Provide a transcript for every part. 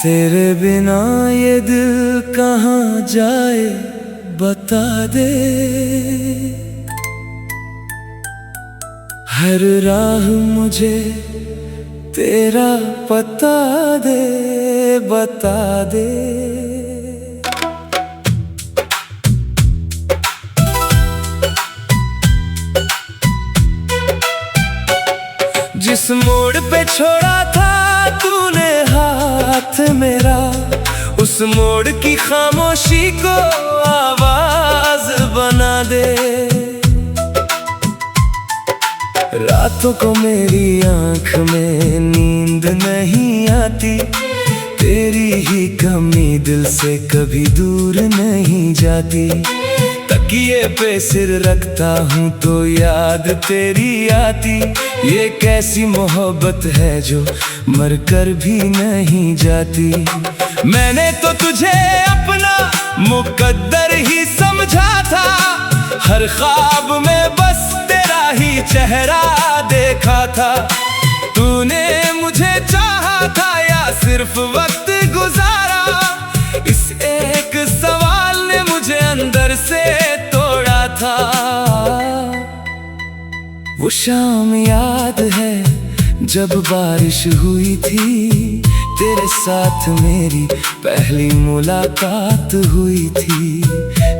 तेरे बिना ये दिल कहाँ जाए बता दे। हर राह मुझे तेरा पता दे, बता दे। जिस मोड़ पे छोड़ा था तूने हाथ मेरा, उस मोड़ की खामोशी को आवाज बना दे। रातों को मेरी आंख में नींद नहीं आती, तेरी ही कमी दिल से कभी दूर नहीं जाती। तकिए पे सिर रखता हूँ तो याद तेरी आती। ये कैसी मोहब्बत है जो मर कर भी नहीं जाती। मैंने तो तुझे अपना मुकद्दर ही समझा था, हर ख्वाब में बस तेरा ही चेहरा देखा था। तूने मुझे चाहा था या सिर्फ वक्त गुजारा, इस एक सवाल ने मुझे अंदर से तोड़ा था। वो शाम याद है जब बारिश हुई थी, तेरे साथ मेरी पहली मुलाकात हुई थी।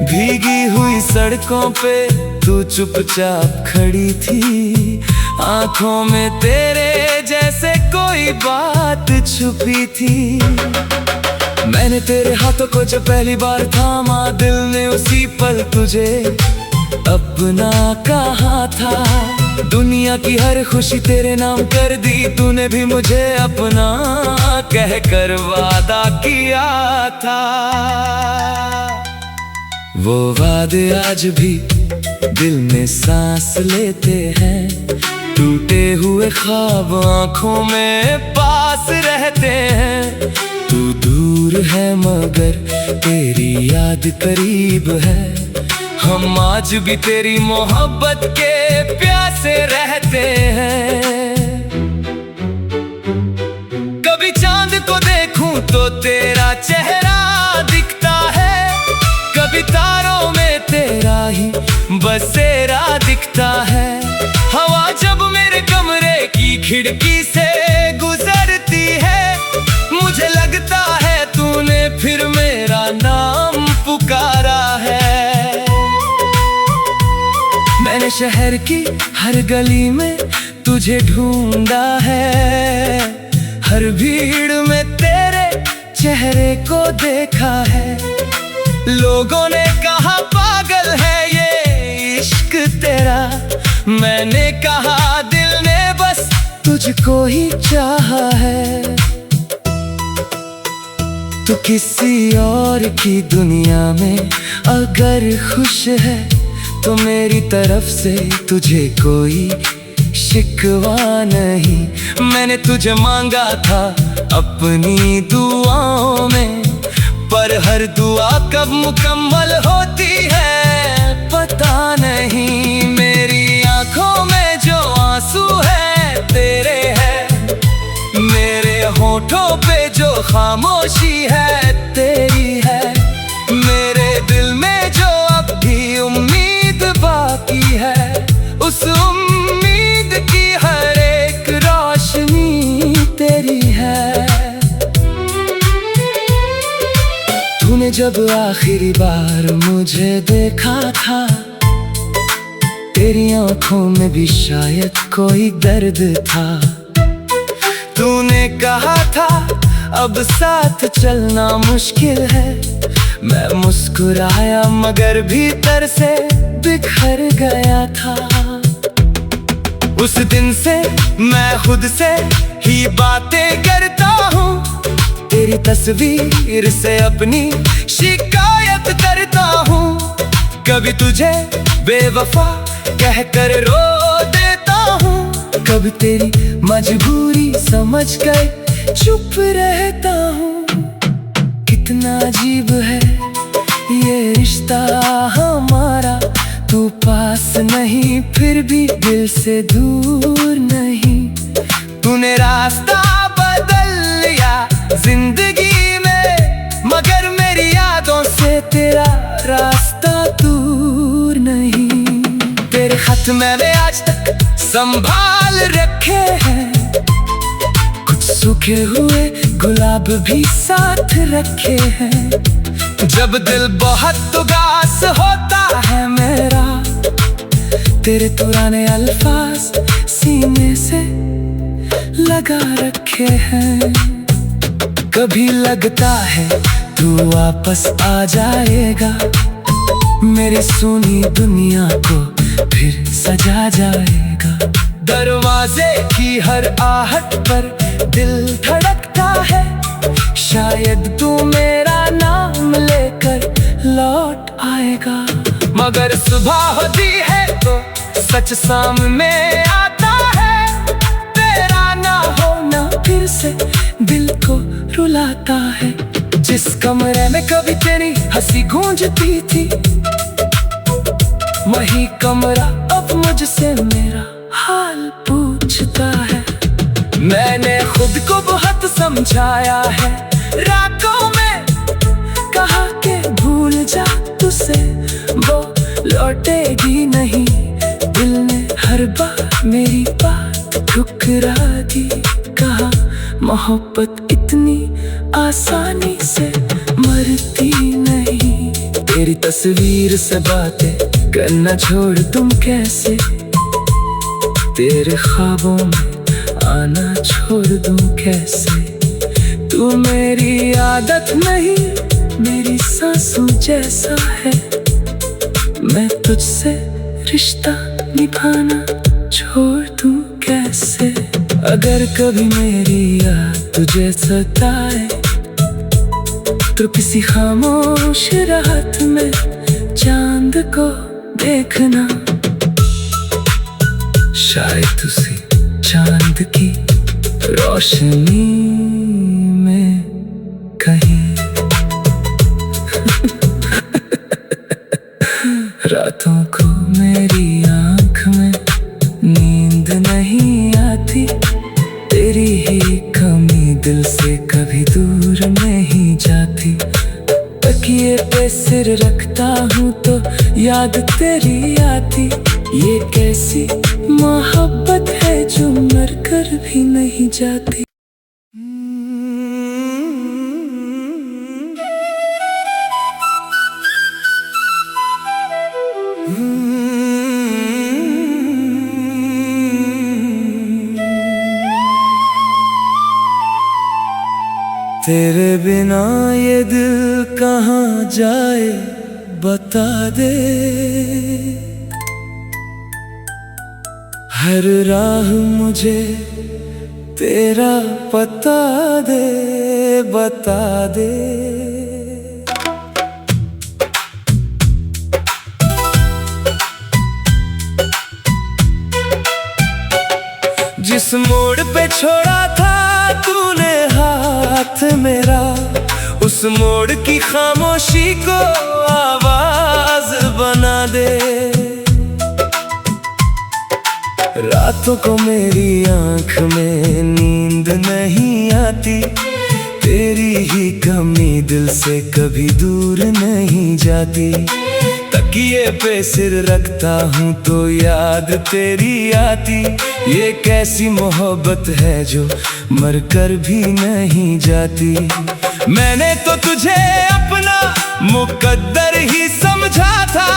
भीगी हुई सड़कों पे तू चुपचाप खड़ी थी, आंखों में तेरे जैसे कोई बात छुपी थी। मैंने तेरे हाथों को जब पहली बार थामा, दिल ने उसी पल तुझे अपना कहा था। दुनिया की हर खुशी तेरे नाम कर दी, तूने भी मुझे अपना कह कर वादा किया था। वो वादे आज भी दिल में सांस लेते हैं, टूटे हुए ख्वाब आंखों में पास रहते हैं। तू दूर है मगर तेरी याद करीब है, हम आज भी तेरी मोहब्बत के प्यासे रहते हैं। कभी चांद को देखूं तो तेरा चेहरा दिखता है, कभी तारों में तेरा ही बसेरा दिखता है। हवा जब मेरे कमरे की खिड़की से गुजरती है, मुझे लगता है तूने फिर मेरा नाम पुकारा है। मैंने शहर की हर गली में तुझे ढूंढा है, हर भीड़ में तेरे चेहरे को देखा है। लोगों ने कहा पागल है ये इश्क तेरा, मैंने कहा दिल ने बस तुझको ही चाहा है। तू किसी और की दुनिया में अगर खुश है तो मेरी तरफ से तुझे कोई शिकवा नहीं। मैंने तुझे मांगा था अपनी दुआओं में, पर हर दुआ कब मुकम्मल होती है पता नहीं। मेरी आंखों में जो आंसू है तेरे है, मेरे होठों पे जो खामोशी है तेरी है। मेरे दिल में जो अब भी उम्मीद बाकी है, उस उम्मीद की हर एक रोशनी तेरी है। तूने जब आखिरी बार मुझे देखा था, तेरी आंखों में भी शायद कोई दर्द था। तूने कहा था अब साथ चलना मुश्किल है, मैं मुस्कुराया मगर भीतर से बिखर गया था। उस दिन से मैं खुद से ही बातें करता हूँ, तेरी तस्वीर से अपनी शिकायत करता हूँ। कभी तुझे बेवफा कहकर रो देता हूँ, कभी तेरी मजबूरी समझ कर चुप रहता हूँ। कितना अजीब है ये रिश्ता हमारा, तू पास नहीं फिर भी दिल से दूर नहीं। तूने रास्ता बदल लिया जिंदगी तेरा रास्ता दूर नहीं। तेरे खत मैंने आज तक संभाल रखे हैं, कुछ सूखे हुए गुलाब भी साथ रखे हैं। जब दिल बहुत उदास होता है मेरा, तेरे पुराने अल्फाज सीने से लगा रखे हैं। कभी लगता है तू वापस आ जाएगा, मेरी सुनी दुनिया को फिर सजा जाएगा। दरवाजे की हर आहट पर दिल धड़कता है, शायद तू मेरा नाम लेकर लौट आएगा। मगर सुबह होती है तो सच सामने आता है, तेरा ना होना फिर से दिल को रुलाता है। जिस कमरे में कभी तेरी हंसी गूंजती थी, वही कमरा अब मुझसे मेरा हाल पूछता है। मैंने खुद को बहुत समझाया है, रातों में कहा के भूल जा तुझसे वो लौटेगी नहीं। दिल ने हर बार मेरी बात ठुकरा दी, कहा मोहब्बत इतनी आसानी से मरती नहीं। तेरी तस्वीर से बातें करना छोड़ तुम कैसे, तेरे ख्वाबों में आना छोड़ दूं कैसे। तू मेरी आदत नहीं, मेरी सांसों जैसा है। मैं तुझसे रिश्ता निभाना छोड़ दूं कैसे। अगर कभी मेरी याद तुझे सताए, तो किसी खामोश रात में चांद को देखना, शायद उसी चांद की रोशनी में कहीं रातों को मेरी आंख में नींद नहीं आती, तेरी ही कमी दिल से कभी दूर नहीं जाती। तकिए पे सिर रखता हूँ तो याद तेरी आती, ये कैसी मोहब्बत है जो मर कर भी नहीं जाती। तेरे बिना ये दिल कहाँ जाए बता दे, हर राह मुझे तेरा पता दे, बता दे। जिस मोड़ पे छोड़ा था तूने हाथ मेरा, उस मोड़ की खामोशी को आवाज बना दे। रातों को मेरी आंख में नींद नहीं आती, तेरी ही कमी दिल से कभी दूर नहीं जाती। तकिए पे सिर रखता हूँ तो याद तेरी आती, ये कैसी मोहब्बत है जो मर कर भी नहीं जाती। मैंने तो तुझे अपना मुकद्दर ही समझा था,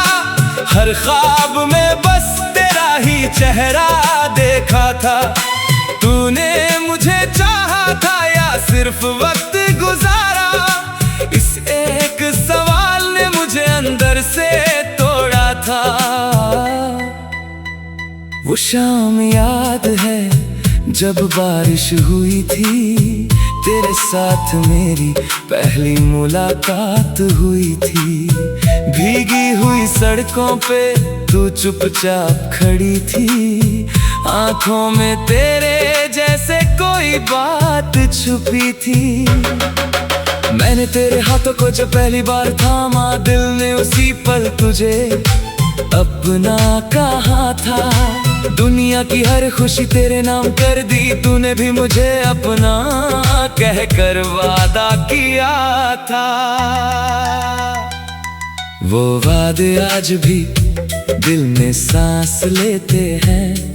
हर ख्वाब में बस तेरा ही चेहरा देखा था। तूने मुझे चाहा था या सिर्फ वक्त गुजारा, इस एक सवाल ने मुझे अंदर से तोड़ा था। वो शाम याद है जब बारिश हुई थी, तेरे साथ मेरी पहली मुलाकात हुई थी। भीगी हुई सड़कों पे तू चुपचाप खड़ी थी, आंखों में तेरे जैसे कोई बात छुपी थी। मैंने तेरे हाथों को जब पहली बार थामा, दिल ने उसी पल तुझे अपना कहा था। दुनिया की हर खुशी तेरे नाम कर दी, तूने भी मुझे अपना कह कर वादा किया था। वो वादे आज भी दिल में सांस लेते हैं,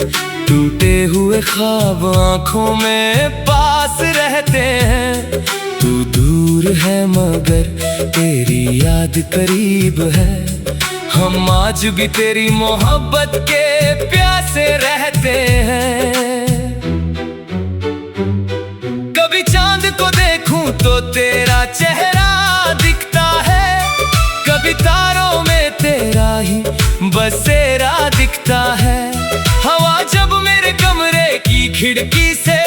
टूटे हुए ख्वाब आंखों में पास रहते हैं। तू दूर है मगर तेरी याद करीब है, हम आज भी तेरी मोहब्बत के प्यासे रहते हैं। कभी चांद को देखूं तो तेरा चेहरा दिखता है, कभी तारों में तेरा ही बसेरा दिखता है। हवा जब मेरे कमरे की खिड़की से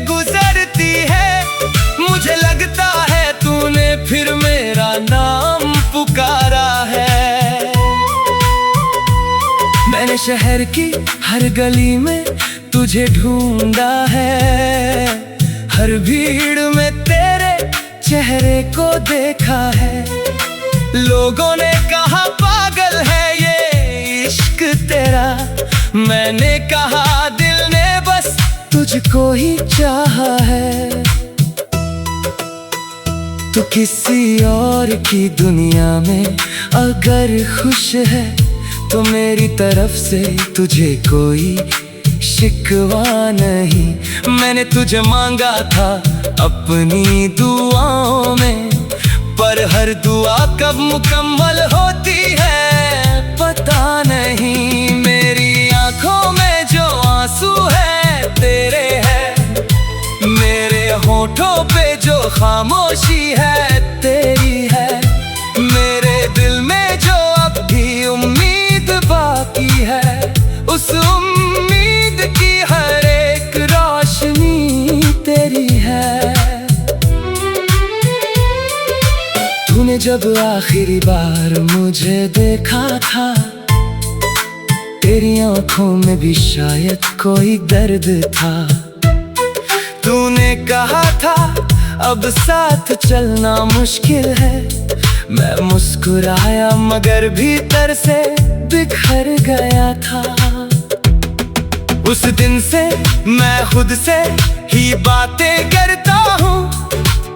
गुजरती है, मुझे लगता है तूने फिर मेरा नाम पुकारा है। मैंने शहर की हर गली में तुझे ढूंढा है, हर भीड़ में तेरे चेहरे को देखा है। लोगों ने कहा पागल है ये इश्क तेरा, मैंने कहा दिल ने बस तुझको ही चाहा है। तू किसी और की दुनिया में अगर खुश है, तो मेरी तरफ से तुझे कोई शिकवा नहीं। मैंने तुझे मांगा था अपनी दुआओं में, पर हर दुआ कब मुकम्मल होती है पता नहीं। मेरी आंखों में जो आंसू है तेरे है, मेरे होठों पे जो खामोशी है तेरी है, मेरे दिल में जो अब भी उम्मीद बाकी है, उस उम्मीद की हर एक रोशनी तेरी है। तूने जब आखिरी बार मुझे देखा था, तेरी आंखों में भी शायद कोई दर्द था। तूने कहा था अब साथ चलना मुश्किल है, मैं मुस्कुराया मगर भीतर से बिखर गया था। उस दिन से मैं खुद से ही बातें करता हूँ,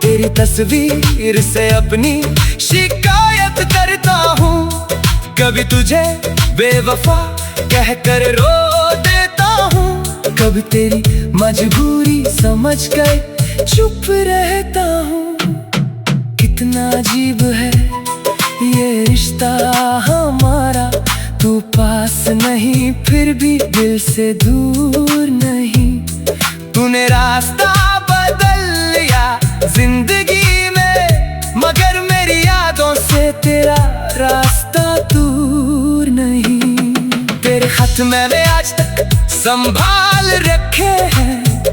तेरी तस्वीर से अपनी शिकायत करता हूँ। कभी तुझे बेवफा कहकर रो देता हूँ, कभी तेरी मजबूरी समझ कर चुप रहता हूँ। कितना अजीब है ये रिश्ता हमारा, तू पास नहीं फिर भी दिल से दूर नहीं। तूने रास्ता बदल लिया जिंदगी में, मगर मेरी यादों से तेरा रास्ता दूर नहीं। तेरे खत मैंने आज तक संभाल रखे हैं,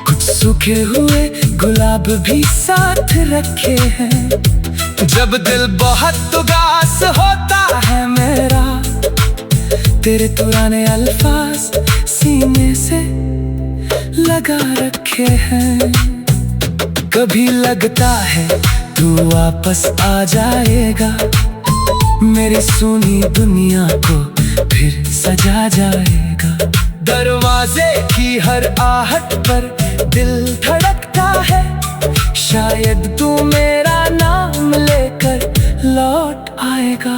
कुछ सूखे हुए गुलाब भी साथ रखे हैं। जब दिल बहुत उदास होता है मेरा, तेरे पुराने अल्फाज सीने से लगा रखे हैं। कभी लगता है तू वापस आ जाएगा, मेरी सुनी दुनिया को फिर सजा जाएगा। दरवाजे की हर आहट पर दिल धड़कता है, शायद तू मेरा नाम लेकर लौट आएगा।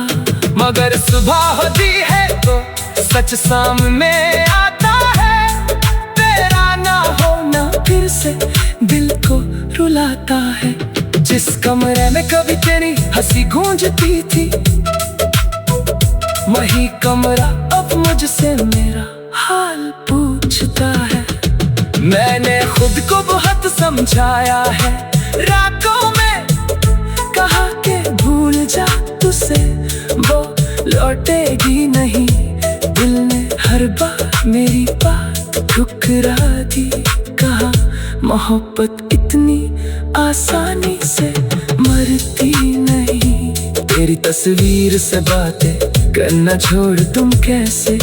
मगर सुबह होती है तो सच सामने आता है, तेरा ना होना फिर से दिल को रुलाता है। जिस कमरे में कभी तेरी हंसी गूंजती थी, वही कमरा अब मुझसे मेरा हाल पूछता है। मैंने खुद को बहुत समझाया है, रातों में कहा के भूल जा तुझसे वो लौटेगी नहीं। दिल ने हर बार मेरी बात ठुकरा दी, कहा मोहब्बत इतनी आसानी से मरती नहीं। तेरी तस्वीर से बातें करना छोड़ तुम कैसे,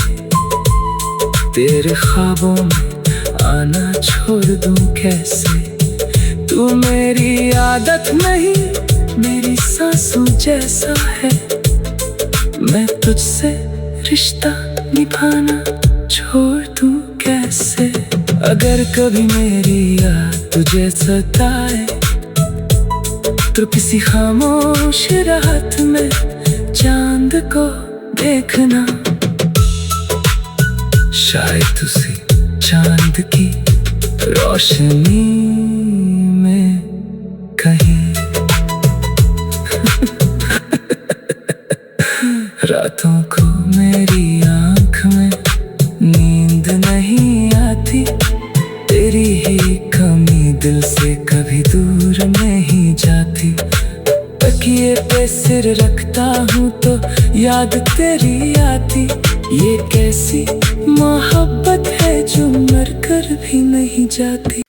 तेरे ख्वाबों में आना छोड़ दूं कैसे। तू मेरी आदत नहीं मेरी सांसों जैसा है, मैं तुझसे रिश्ता निभाना छोड़ दूं कैसे। अगर कभी मेरी याद तुझे सताए, तो किसी खामोश रात में चांद को देखना, शायद उसे चांद की रोशनी में कहीं रातों को मेरी आंख में नींद नहीं आती, तेरी ही कमी दिल से कभी दूर नहीं जाती। तकिए पे सिर रखता हूँ तो याद तेरी आती, ये कैसी मोहब्बत है जो मर कर भी नहीं जाती।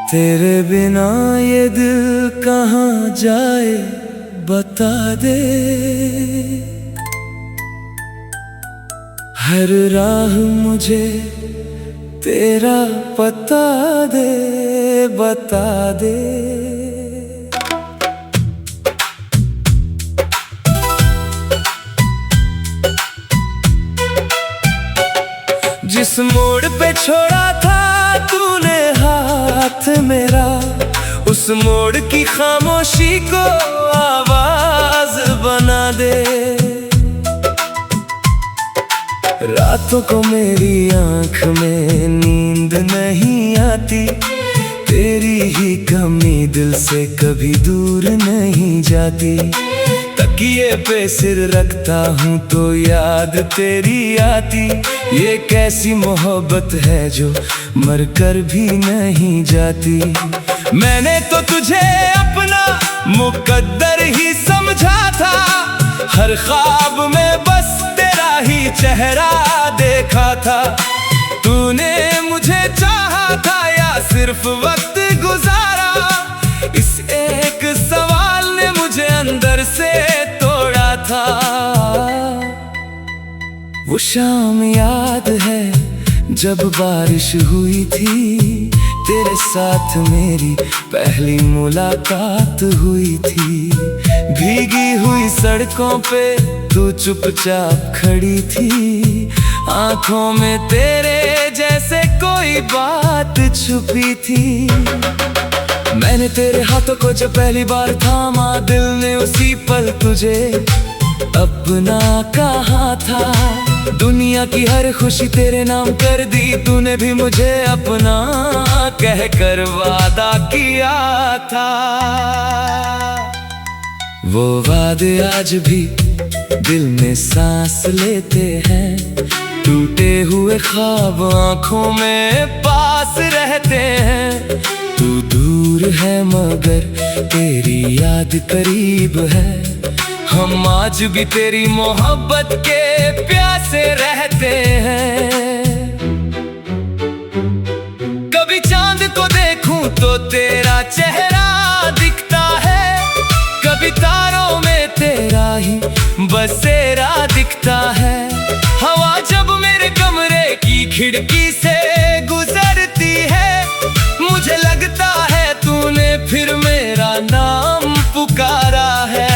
तेरे बिना ये दिल कहाँ जाए बता दे, हर राह मुझे तेरा पता दे, बता दे। जिस मोड़ पे छोड़ा था तूने हाथ मेरा, उस मोड़ की खामोशी को आवाज बना दे। रातों को मेरी आंख में नींद नहीं आती, तेरी ही कमी दिल से कभी दूर नहीं जाती। तकिए पे सिर रखता हूँ तो याद तेरी आती, ये कैसी मोहब्बत है जो मर कर भी नहीं जाती। मैंने तो तुझे अपना मुकद्दर ही समझा था, हर ख्वाब में बस तेरा ही चेहरा देखा था। तूने मुझे चाहा था या सिर्फ वक्त गुजारा, इस एक सवाल ने मुझे अंदर से तोड़ा था। वो शाम याद है जब बारिश हुई थी, तेरे साथ मेरी पहली मुलाकात हुई थी। भीगी हुई सड़कों पे तू चुपचाप खड़ी थी, आंखों में तेरे जैसे कोई बात छुपी थी। मैंने तेरे हाथों को जब पहली बार थामा, दिल ने उसी पल तुझे अपना कहा था। दुनिया की हर खुशी तेरे नाम कर दी, तूने भी मुझे अपना कह कर वादा किया था। वो वादे आज भी दिल में सांस लेते हैं, टूटे हुए ख्वाब आंखों में पास रहते हैं। तू दूर है मगर तेरी याद करीब है, हम आज भी तेरी मोहब्बत के प्यासे रहते हैं। कभी चांद को देखूं तो तेरा चेहरा दिखता है, कभी तारों में तेरा ही बसेरा दिखता है। हवा जब मेरे कमरे की खिड़की से गुजरती है, मुझे लगता है तूने फिर मेरा नाम पुकारा है।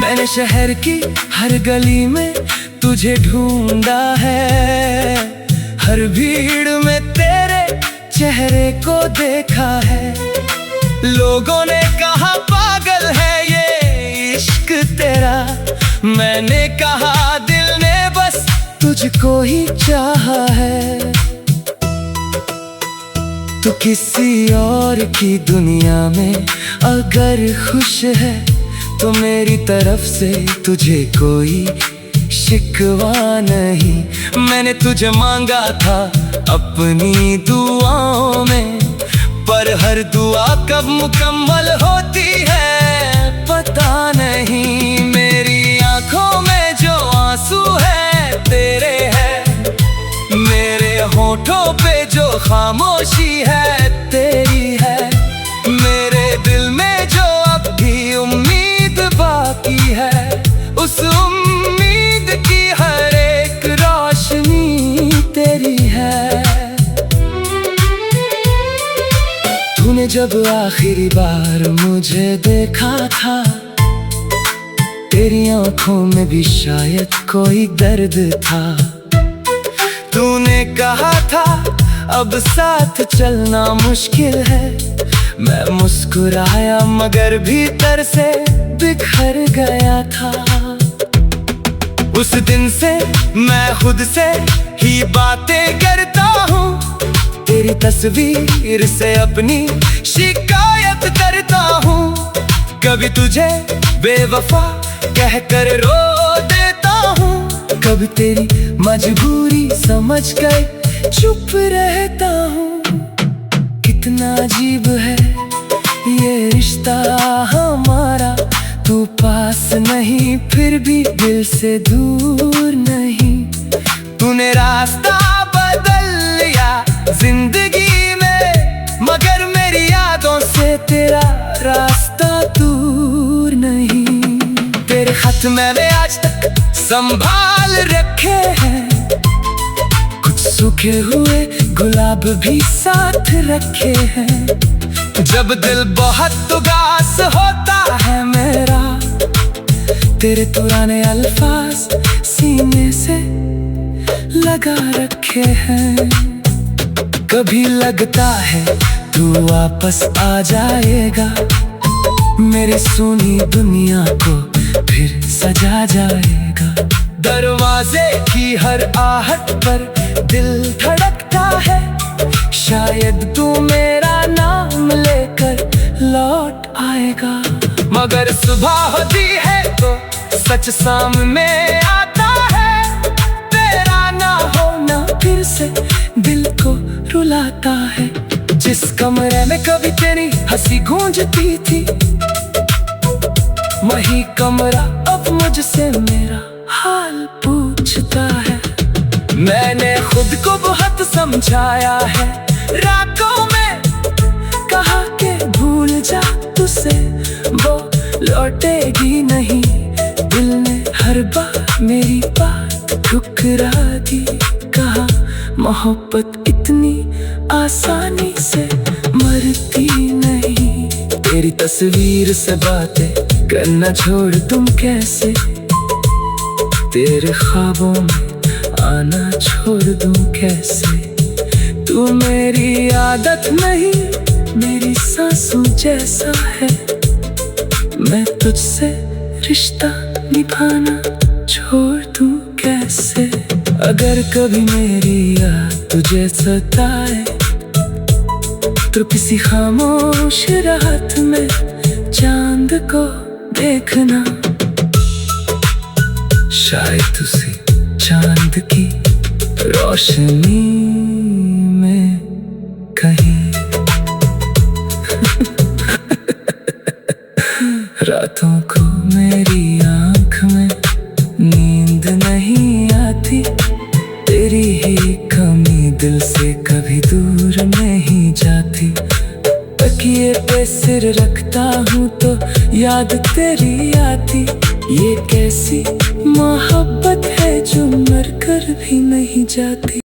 मैंने शहर की हर गली में तुझे ढूंढा है, हर भीड़ में तेरे चेहरे को देखा है। लोगों ने कहा पागल है ये इश्क तेरा, मैंने कहा दिल ने बस तुझको ही चाहा है। तू किसी और की दुनिया में अगर खुश है तो मेरी तरफ से तुझे कोई शिकवा नहीं। मैंने तुझे मांगा था अपनी दुआओं में, पर हर दुआ कब मुकम्मल होती है पता नहीं। मेरी आंखों में जो आंसू है तेरे है, मेरे होठों पे जो खामोशी है तेरी है। मेरे दिल में जो अब भी उम्मीद बाकी है, उस उम्मीद की हर एक रोशनी तेरी है। तूने तूने जब आखिरी बार मुझे देखा था, तेरी आंखों में भी शायद कोई दर्द था। तूने कहा था अब साथ चलना मुश्किल है। मैं मुस्कुराया मगर भीतर से बिखर गया था। उस दिन से मैं खुद से ही बातें करता हूँ, तेरी तस्वीर से अपनी शिकायत करता हूँ। कभी तुझे बेवफा कहकर रो देता हूँ, कभी तेरी मजबूरी समझ कर चुप रहता हूँ। कितना अजीब है ये रिश्ता हमारा, तू पास नहीं फिर भी दिल से दूर नहीं। तूने रास्ता बदल लिया जिंदगी में, मगर मेरी यादों से तेरा रास्ता दूर नहीं। तेरे खत मैंने आज तक संभाल रखे हैं, कुछ सूखे हुए गुलाब भी साथ रखे हैं। जब दिल बहुत उदास होता है मेरा, तेरे पुराने अल्फाज सीने से लगा रखे हैं। कभी लगता है तू वापस आ जाएगा, मेरी सुनी दुनिया को फिर सजा जाएगा। दरवाजे की हर आहट पर दिल धड़कता है, शायद तू मेरा नाम लेकर लौट आएगा। मगर सुबह होती है तो सच सामने आता है, तेरा ना होना फिर से दिल को रुलाता है। जिस कमरे में कभी तेरी हंसी गूंजती थी, वही कमरा अब मुझसे मेरा हाल पूछता है। मैंने खुद को बहुत समझाया है, रातों में कहा के भूल जा तुझसे वो लौटेगी नहीं। दिल ने हर बार मेरी बात ठुकरा दी, कहा मोहब्बत इतनी आसानी से मरती नहीं। तेरी तस्वीर से बातें करना छोड़ दूं कैसे, तेरे ख्वाबों में आना छोड़ दूं कैसे। तू मेरी आदत नहीं मेरी सांसों जैसा है, मैं तुझसे रिश्ता निभाना छोड़ दूं कैसे। अगर कभी मेरी याद तुझे सताए तो किसी खामोश रात में चांद को देखना, शायद उसी चांद की रोशनी में कहीं रातों को मेरी आंख में नींद नहीं आती, तेरी ही कमी दिल से कभी दूर नहीं जाती। तकिए पे सिर रखता हूँ तो याद तेरी आती, ये कैसी मोहब्बत है जो मर कर भी नहीं जाती।